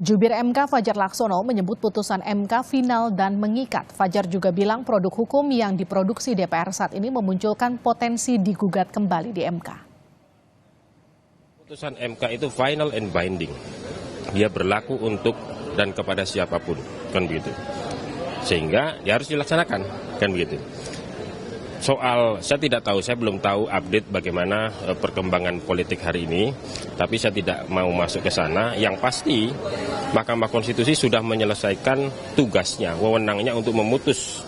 Jubir MK Fajar Laksono menyebut putusan MK final dan mengikat. Fajar juga bilang produk hukum yang diproduksi DPR saat ini memunculkan potensi digugat kembali di MK. Putusan MK itu final and binding. Dia berlaku untuk dan kepada siapapun, kan begitu. Sehingga dia harus dilaksanakan, kan begitu. Soal, saya tidak tahu, saya belum tahu update bagaimana perkembangan politik hari ini, tapi saya tidak mau masuk ke sana. Yang pasti, Mahkamah Konstitusi sudah menyelesaikan tugasnya, wewenangnya untuk memutus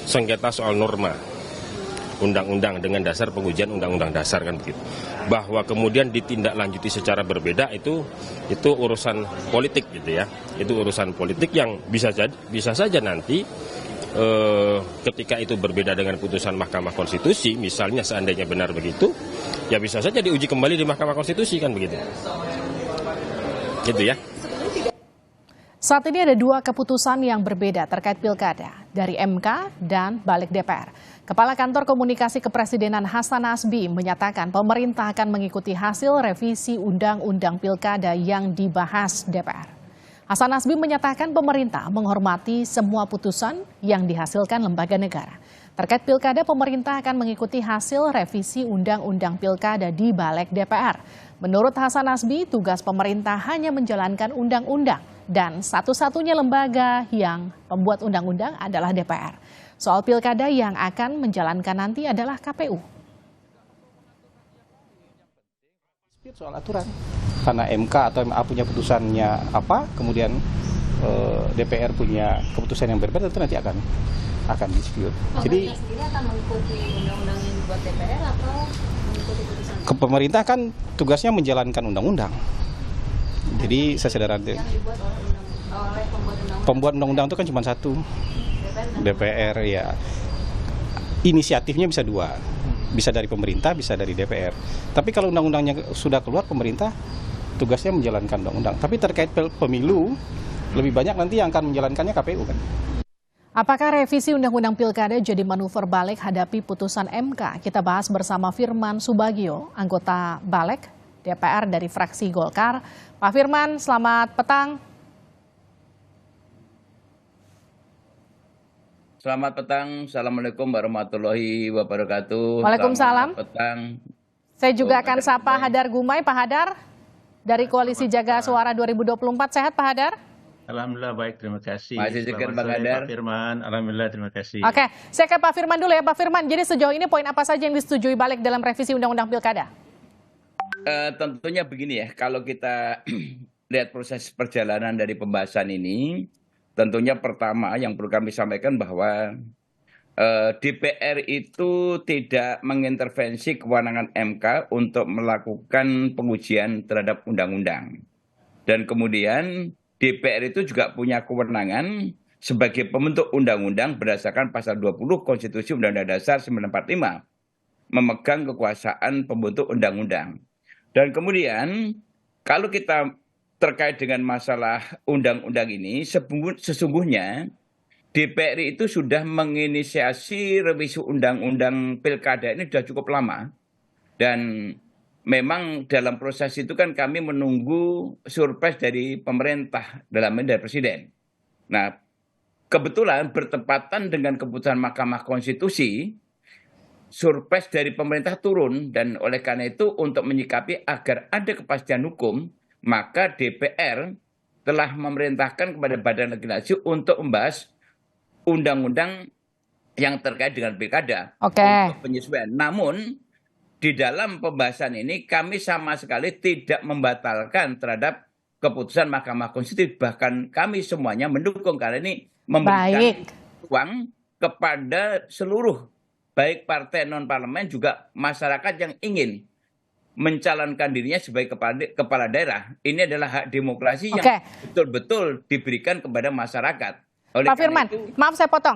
sengketa soal norma undang-undang dengan dasar pengujian undang-undang dasar, kan begitu. Bahwa kemudian ditindaklanjuti secara berbeda itu urusan politik gitu ya. Itu urusan politik yang bisa saja nanti ketika itu berbeda dengan putusan Mahkamah Konstitusi, misalnya seandainya benar begitu, ya bisa saja diuji kembali di Mahkamah Konstitusi, kan begitu. Gitu ya. Saat ini ada dua keputusan yang berbeda terkait pilkada dari MK dan Balik DPR. Kepala Kantor Komunikasi Kepresidenan Hasan Nasbi menyatakan pemerintah akan mengikuti hasil revisi Undang-Undang Pilkada yang dibahas DPR. Hasan Nasbi menyatakan pemerintah menghormati semua putusan yang dihasilkan lembaga negara. Terkait pilkada, pemerintah akan mengikuti hasil revisi Undang-Undang Pilkada di Balik DPR. Menurut Hasan Nasbi, tugas pemerintah hanya menjalankan undang-undang dan satu-satunya lembaga yang membuat undang-undang adalah DPR. Soal pilkada yang akan menjalankan nanti adalah KPU. Soal aturan, karena MK atau MA punya putusannya apa, kemudian DPR punya keputusan yang berbeda, tentu nanti akan dispute. Jadi sendiri akan mengikuti undang-undang yang dibuat DPR atau mengikuti putusan? Pemerintah kan tugasnya menjalankan undang-undang. Jadi saya sadar yang dibuat oleh pembuat undang-undang itu kan cuma satu, DPR ya. Inisiatifnya bisa dua. Bisa dari pemerintah, bisa dari DPR. Tapi kalau undang-undangnya sudah keluar, pemerintah tugasnya menjalankan undang-undang. Tapi terkait pemilu, lebih banyak nanti yang akan menjalankannya KPU kan. Apakah revisi Undang-Undang Pilkada jadi manuver Balik hadapi putusan MK? Kita bahas bersama Firman Subagio, anggota Balik DPR dari fraksi Golkar. Pak Firman, selamat petang. Selamat petang, Assalamualaikum warahmatullahi wabarakatuh. Waalaikumsalam. Selamat petang. Saya juga akan sapa Hadar Gumai. Pak Hadar, dari Koalisi Jaga Suara 2024. Sehat Pak Hadar? Alhamdulillah baik, terima kasih. Masih segar Bang sore, Hadar. Pak Firman, alhamdulillah terima kasih. Oke, saya ke Pak Firman dulu ya. Pak Firman, jadi sejauh ini poin apa saja yang disetujui Balik dalam revisi Undang-Undang Pilkada? Tentunya begini ya, kalau kita lihat proses perjalanan dari pembahasan ini, tentunya pertama yang perlu kami sampaikan bahwa DPR itu tidak mengintervensi kewenangan MK untuk melakukan pengujian terhadap undang-undang. Dan kemudian DPR itu juga punya kewenangan sebagai pembentuk undang-undang berdasarkan pasal 20 Konstitusi Undang-Undang Dasar 1945, memegang kekuasaan pembentuk undang-undang. Dan kemudian kalau kita terkait dengan masalah undang-undang ini, sesungguhnya DPR itu sudah menginisiasi revisi undang-undang pilkada ini sudah cukup lama. Dan memang dalam proses itu kan kami menunggu surprise dari pemerintah, dalam ini dari Presiden. Nah, kebetulan bertepatan dengan keputusan Mahkamah Konstitusi, surprise dari pemerintah turun, dan oleh karena itu untuk menyikapi agar ada kepastian hukum, maka DPR telah memerintahkan kepada Badan Legislasi untuk membahas undang-undang yang terkait dengan pilkada untuk penyesuaian. Namun di dalam pembahasan ini kami sama sekali tidak membatalkan terhadap keputusan Mahkamah Konstitusi, bahkan kami semuanya mendukung karena ini memberikan ruang kepada seluruh baik partai non-parlemen juga masyarakat yang ingin mencalonkan dirinya sebagai kepala daerah. Ini adalah hak demokrasi yang betul-betul diberikan kepada masyarakat. Pak Firman, maaf saya potong.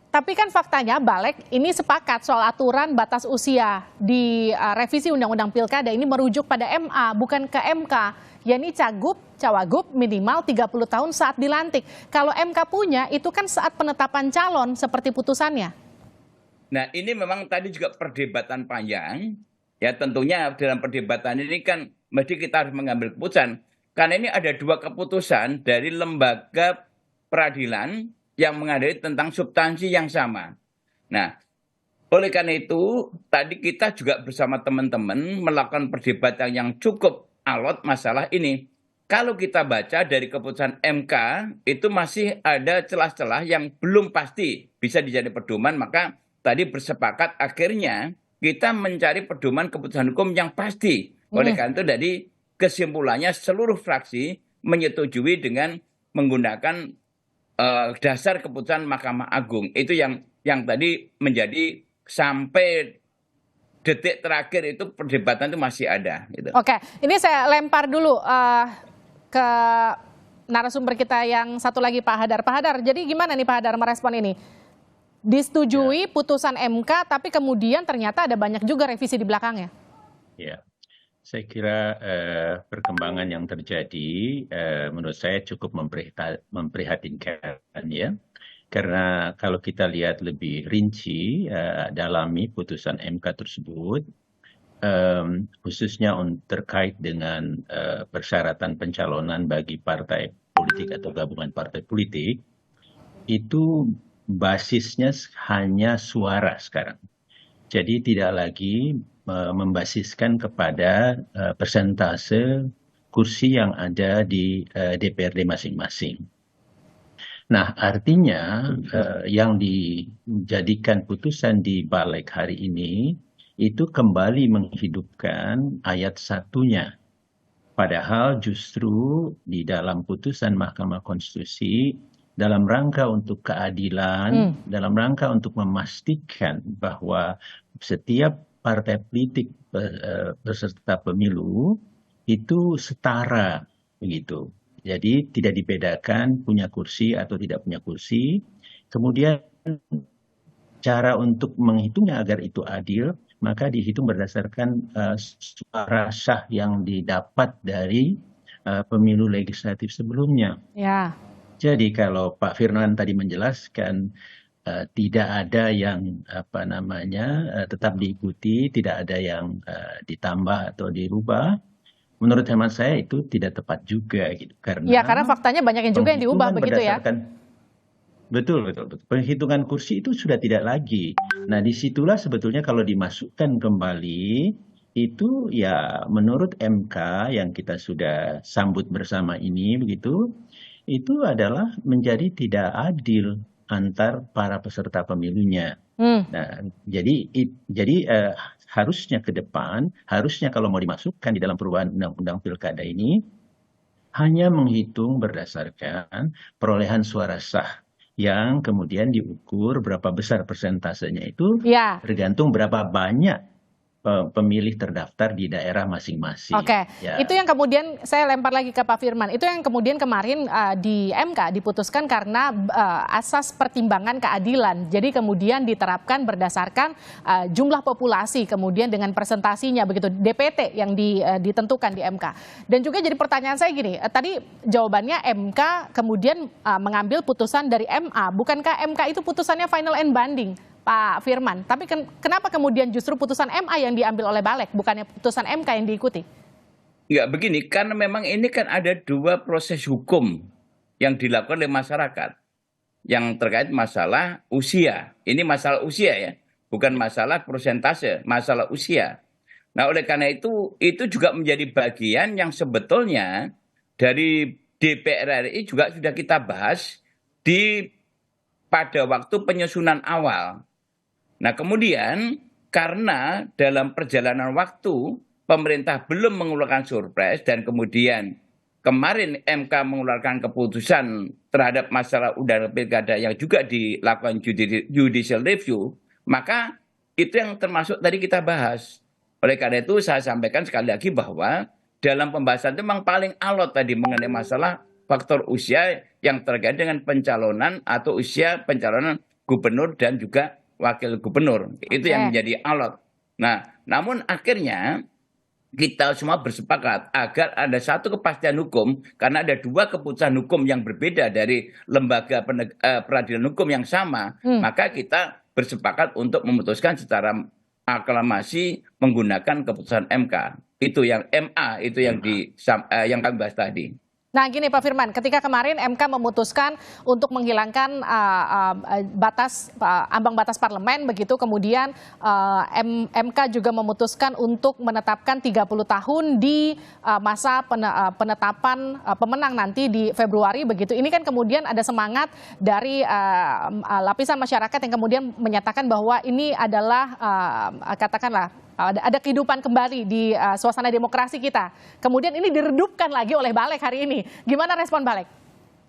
Tapi kan faktanya Balik ini sepakat soal aturan batas usia di revisi Undang-Undang Pilkada ini merujuk pada MA, bukan ke MK. yakni cagup, cawagup minimal 30 tahun saat dilantik. Kalau MK punya, itu kan saat penetapan calon seperti putusannya. Nah, ini memang tadi juga perdebatan panjang. Ya, tentunya dalam perdebatan ini kan mesti kita harus mengambil keputusan. karena ini ada dua keputusan dari lembaga peradilan yang mengadili tentang substansi yang sama. Nah, oleh karena itu, tadi kita juga bersama teman-teman melakukan perdebatan yang cukup alot masalah ini. Kalau kita baca dari keputusan MK, itu masih ada celah-celah yang belum pasti bisa dijadi pedoman, maka tadi bersepakat akhirnya kita mencari pedoman keputusan hukum yang pasti. Oleh karena itu, dari kesimpulannya seluruh fraksi menyetujui dengan menggunakan dasar keputusan Mahkamah Agung. Itu yang tadi menjadi sampai detik terakhir itu perdebatan itu masih ada. Gitu. Oke, ini saya lempar dulu ke narasumber kita yang satu lagi, Pak Hadar. Pak Hadar, jadi gimana nih Pak Hadar merespon ini? Disetujui putusan MK, tapi kemudian ternyata ada banyak juga revisi di belakangnya. Ya, saya kira perkembangan yang terjadi menurut saya cukup memprihatinkan ya. Karena kalau kita lihat lebih rinci, dalami putusan MK tersebut, khususnya terkait dengan persyaratan pencalonan bagi partai politik atau gabungan partai politik, itu basisnya hanya suara sekarang. Jadi tidak lagi membasiskan kepada persentase kursi yang ada di DPRD masing-masing. Nah, artinya yang dijadikan putusan di Balik hari ini itu kembali menghidupkan ayat 1-nya. Padahal justru di dalam putusan Mahkamah Konstitusi dalam rangka untuk keadilan, dalam rangka untuk memastikan bahwa setiap partai politik peserta pemilu itu setara begitu. Jadi tidak dibedakan punya kursi atau tidak punya kursi. Kemudian cara untuk menghitungnya agar itu adil, maka dihitung berdasarkan suara sah yang didapat dari pemilu legislatif sebelumnya. Ya. Jadi kalau Pak Firman tadi menjelaskan tidak ada yang tetap diikuti, tidak ada yang ditambah atau dirubah. Menurut hemat saya itu tidak tepat juga gitu. Karena faktanya banyak yang juga yang diubah begitu ya. Betul. Penghitungan kursi itu sudah tidak lagi. Nah, disitulah sebetulnya kalau dimasukkan kembali itu ya menurut MK yang kita sudah sambut bersama ini begitu, itu adalah menjadi tidak adil antar para peserta pemilunya. Nah, jadi harusnya ke depan, harusnya kalau mau dimasukkan di dalam perubahan undang-undang pilkada ini, hanya menghitung berdasarkan perolehan suara sah yang kemudian diukur berapa besar persentasenya itu tergantung berapa banyak pemilih terdaftar di daerah masing-masing. Oke, itu yang kemudian saya lempar lagi ke Pak Firman. Itu yang kemudian kemarin di MK diputuskan karena asas pertimbangan keadilan. Jadi kemudian diterapkan berdasarkan jumlah populasi, kemudian dengan presentasinya begitu, DPT yang ditentukan di MK. Dan juga jadi pertanyaan saya gini, tadi jawabannya MK kemudian mengambil putusan dari MA. Bukankah MK itu putusannya final and binding? Pak Firman, tapi kenapa kemudian justru putusan MA yang diambil oleh Balik, bukannya putusan MK yang diikuti? Enggak begini, karena memang ini kan ada dua proses hukum yang dilakukan oleh masyarakat yang terkait masalah usia. Ini masalah usia ya, bukan masalah persentase, masalah usia. Nah, oleh karena itu juga menjadi bagian yang sebetulnya dari DPR RI juga sudah kita bahas pada waktu penyusunan awal. Nah, kemudian karena dalam perjalanan waktu pemerintah belum mengeluarkan surpres dan kemudian kemarin MK mengeluarkan keputusan terhadap masalah undang pilkada yang juga dilakukan judicial review, maka itu yang termasuk tadi kita bahas. Oleh karena itu saya sampaikan sekali lagi bahwa dalam pembahasan itu memang paling alot tadi mengenai masalah faktor usia yang terkait dengan pencalonan atau usia pencalonan gubernur dan juga wakil gubernur. Itu yang menjadi alot. Nah, namun akhirnya kita semua bersepakat agar ada satu kepastian hukum karena ada dua keputusan hukum yang berbeda dari lembaga peradilan hukum yang sama, maka kita bersepakat untuk memutuskan secara aklamasi menggunakan keputusan MK. Itu yang MA itu yang yang kami bahas tadi. Nah, gini Pak Firman, ketika kemarin MK memutuskan untuk menghilangkan ambang batas parlemen, begitu kemudian MK juga memutuskan untuk menetapkan 30 tahun di masa penetapan pemenang nanti di Februari, begitu. Ini kan kemudian ada semangat dari lapisan masyarakat yang kemudian menyatakan bahwa ini adalah katakanlah ada kehidupan kembali di suasana demokrasi kita. Kemudian ini diredupkan lagi oleh Balik hari ini. Gimana respon Balik?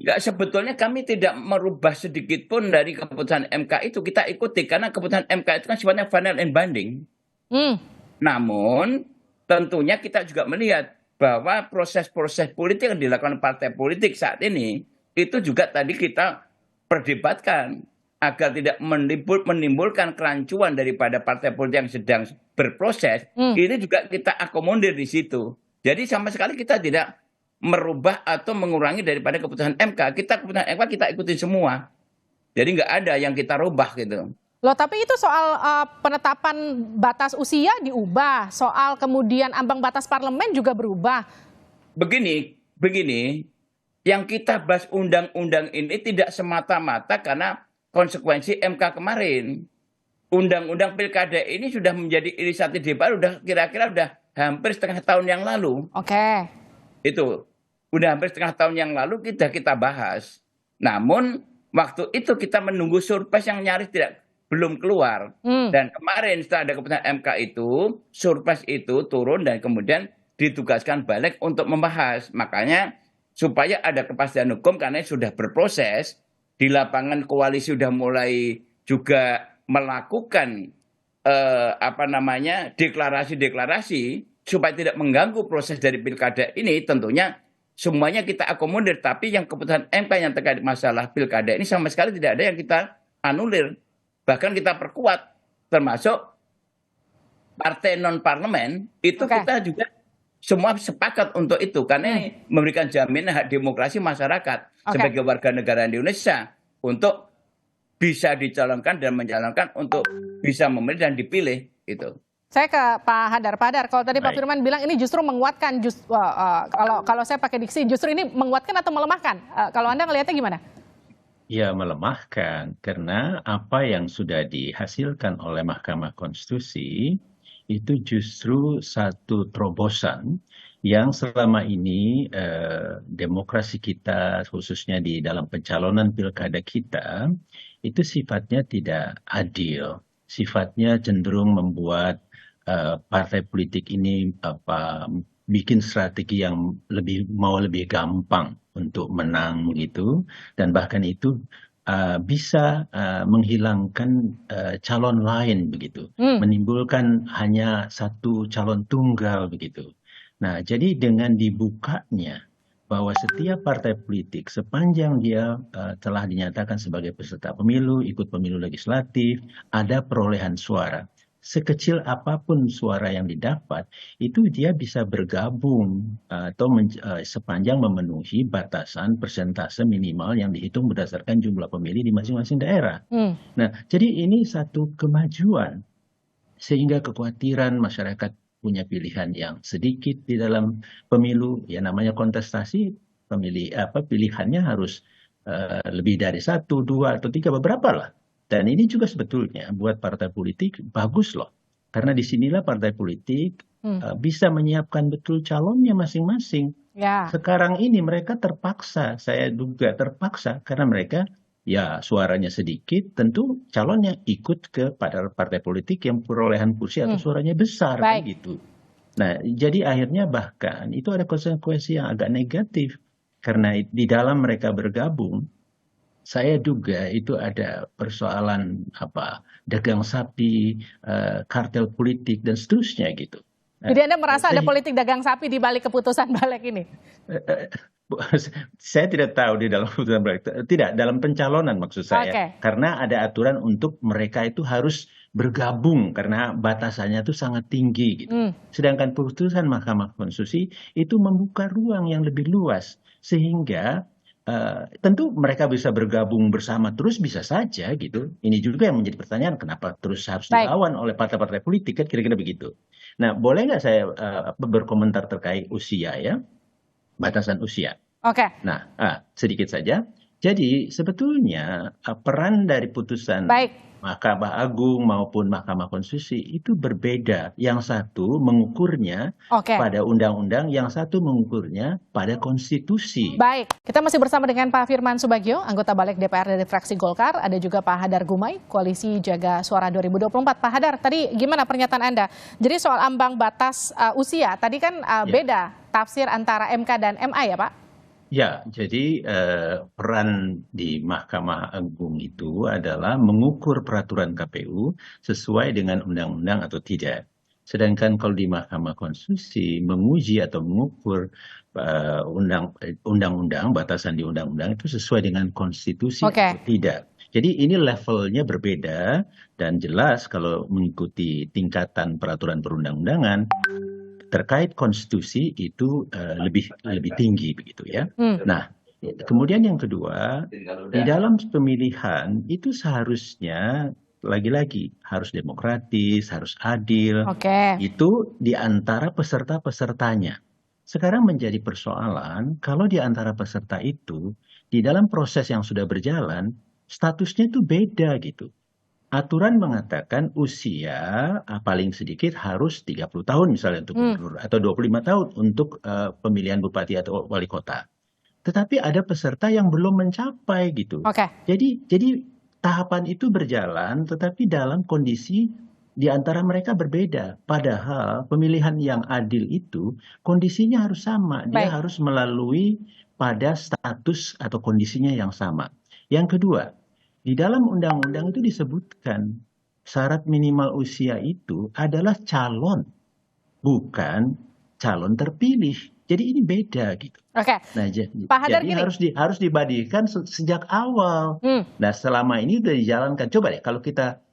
Ya, sebetulnya kami tidak merubah sedikit pun dari keputusan MK itu. Kita ikuti karena keputusan MK itu kan sifatnya final and binding. Namun tentunya kita juga melihat bahwa proses-proses politik yang dilakukan partai politik saat ini itu juga tadi kita perdebatkan agar tidak menimbulkan kerancuan daripada partai politik yang sedang berproses. Ini juga kita akomodir di situ. Jadi sama sekali kita tidak merubah atau mengurangi daripada keputusan MK. Keputusan MK kita ikuti semua. Jadi nggak ada yang kita rubah gitu. Loh, tapi itu soal penetapan batas usia diubah, soal kemudian ambang batas parlemen juga berubah. Begini, yang kita bahas undang-undang ini tidak semata-mata karena konsekuensi MK kemarin. Undang-undang pilkada ini sudah menjadi inisiatif DPR kira-kira udah hampir setengah tahun yang lalu. Oke. Itu udah hampir setengah tahun yang lalu kita bahas. Namun waktu itu kita menunggu surprise yang nyaris belum keluar. Dan kemarin setelah ada keputusan MK itu, surprise itu turun dan kemudian ditugaskan Balik untuk membahas. Makanya supaya ada kepastian hukum karena sudah berproses, di lapangan koalisi sudah mulai juga melakukan deklarasi-deklarasi supaya tidak mengganggu proses dari pilkada ini. Tentunya semuanya kita akomodir, tapi yang keputusan MK yang terkait masalah pilkada ini sama sekali tidak ada yang kita anulir, bahkan kita perkuat, termasuk partai non parlemen itu kita juga semua sepakat untuk itu karena ini memberikan jaminan hak demokrasi masyarakat sebagai warga negara Indonesia untuk bisa dicalonkan dan mencalonkan untuk bisa memilih dan dipilih itu. Saya ke Pak Hadar. Pak Hadar, kalau tadi Pak Firman bilang ini justru menguatkan, kalau saya pakai diksi justru ini menguatkan atau melemahkan? Kalau Anda ngelihatnya gimana? Ya, melemahkan karena apa yang sudah dihasilkan oleh Mahkamah Konstitusi itu justru satu terobosan yang selama ini demokrasi kita khususnya di dalam pencalonan pilkada kita itu sifatnya tidak adil, sifatnya cenderung membuat partai politik ini bikin strategi yang lebih gampang untuk menang gitu, dan bahkan itu bisa menghilangkan calon lain begitu, menimbulkan hanya satu calon tunggal begitu. Nah, jadi dengan dibukanya bahwa setiap partai politik sepanjang dia telah dinyatakan sebagai peserta pemilu, ikut pemilu legislatif, ada perolehan suara. Sekecil apapun suara yang didapat, itu dia bisa bergabung atau sepanjang memenuhi batasan persentase minimal yang dihitung berdasarkan jumlah pemilih di masing-masing daerah. Nah, jadi ini satu kemajuan sehingga kekhawatiran masyarakat punya pilihan yang sedikit di dalam pemilu, ya namanya kontestasi, pilihannya harus lebih dari 1, 2, atau 3, beberapa lah. Dan ini juga sebetulnya buat partai politik bagus loh. Karena disinilah partai politik bisa menyiapkan betul calonnya masing-masing. Ya. Sekarang ini mereka terpaksa, saya duga terpaksa, karena mereka ya suaranya sedikit, tentu calonnya ikut kepada partai politik yang perolehan kursi atau suaranya besar, kan gitu. Nah, jadi akhirnya bahkan itu ada konsekuensi yang agak negatif. Karena di dalam mereka bergabung, saya duga itu ada persoalan dagang sapi, kartel politik dan seterusnya gitu. Jadi Anda merasa ada politik dagang sapi di balik keputusan Balik ini? Saya tidak tahu di dalam keputusan Balik. Tidak, dalam pencalonan maksud saya. Karena ada aturan untuk mereka itu harus bergabung karena batasannya itu sangat tinggi gitu. Sedangkan putusan Mahkamah Konstitusi itu membuka ruang yang lebih luas sehingga tentu mereka bisa bergabung bersama terus bisa saja gitu. Ini juga yang menjadi pertanyaan, kenapa terus harus dilawan oleh partai-partai politik, kan kira-kira begitu. Nah, boleh nggak saya berkomentar terkait usia ya, batasan usia? Oke, Nah, sedikit saja. Jadi sebetulnya peran dari putusan baik. Mahkamah Agung maupun Mahkamah Konstitusi itu berbeda. Yang satu mengukurnya Oke. pada undang-undang, yang satu mengukurnya pada konstitusi. Baik, kita masih bersama dengan Pak Firman Subagio, anggota Balik DPR dari fraksi Golkar. Ada juga Pak Hadar Gumai, Koalisi Jaga Suara 2024. Pak Hadar, tadi gimana pernyataan Anda? Jadi soal ambang batas usia, tadi kan beda tafsir antara MK dan MA ya Pak? Ya, jadi peran di Mahkamah Agung itu adalah mengukur peraturan KPU sesuai dengan undang-undang atau tidak. Sedangkan kalau di Mahkamah Konstitusi menguji atau mengukur undang-undang, batasan di undang-undang itu sesuai dengan konstitusi atau tidak. Jadi ini levelnya berbeda dan jelas kalau mengikuti tingkatan peraturan perundang-undangan terkait konstitusi itu lebih tinggi begitu ya. Nah, kemudian yang kedua, di dalam pemilihan itu seharusnya lagi-lagi harus demokratis, harus adil. Itu di antara peserta-pesertanya. Sekarang menjadi persoalan kalau di antara peserta itu di dalam proses yang sudah berjalan statusnya itu beda gitu. Aturan mengatakan usia paling sedikit harus 30 tahun misalnya untuk gubernur atau 25 tahun untuk pemilihan bupati atau wali kota. Tetapi ada peserta yang belum mencapai gitu. Jadi tahapan itu berjalan tetapi dalam kondisi di antara mereka berbeda. Padahal pemilihan yang adil itu kondisinya harus sama. Dia harus melalui pada status atau kondisinya yang sama. Yang kedua, di dalam undang-undang itu disebutkan syarat minimal usia itu adalah calon, bukan calon terpilih. Jadi ini beda gitu. Nah, Pak Hadar, jadi harus dibandingkan sejak awal. Nah, selama ini sudah dijalankan. Coba deh kalau kita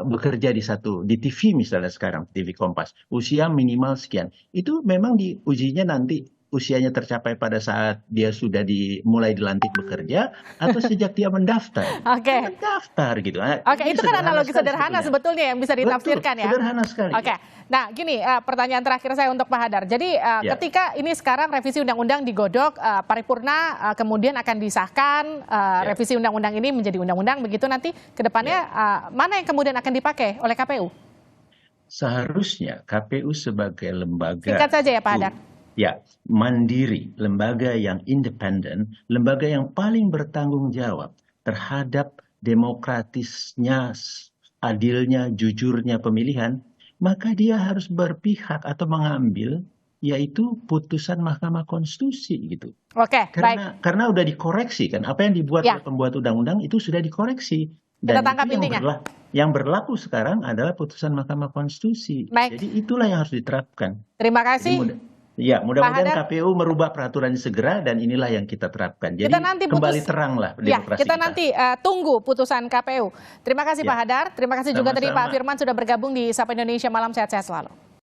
bekerja di TV misalnya sekarang, TV Kompas, usia minimal sekian. Itu memang diujinya nanti usianya tercapai pada saat dia sudah mulai dilantik bekerja atau sejak dia mendaftar. Mendaftar gitu. Itu kan analogi sederhana sebetulnya yang bisa ditafsirkan. Betul, sederhana sekali. Nah gini, pertanyaan terakhir saya untuk Pak Hadar. Jadi ketika ini sekarang revisi undang-undang digodok, paripurna kemudian akan disahkan, revisi undang-undang ini menjadi undang-undang, begitu nanti ke depannya mana yang kemudian akan dipakai oleh KPU? Seharusnya KPU sebagai lembaga, singkat saja ya Pak Hadar. Ya, mandiri, lembaga yang independen, lembaga yang paling bertanggung jawab terhadap demokratisnya, adilnya, jujurnya pemilihan, maka dia harus berpihak atau mengambil yaitu putusan Mahkamah Konstitusi gitu. Karena udah dikoreksi kan, apa yang dibuat oleh pembuat undang-undang itu sudah dikoreksi. Dan itu yang berlaku sekarang adalah putusan Mahkamah Konstitusi. Jadi itulah yang harus diterapkan. Terima kasih. Ya, mudah-mudahan KPU merubah peraturan segera dan inilah yang kita terapkan. Jadi kembali teranglah demokrasi kita. Nanti tunggu putusan KPU. Terima kasih Pak Hadar, terima kasih juga tadi Pak Firman sudah bergabung di Sapa Indonesia Malam, sehat-sehat selalu.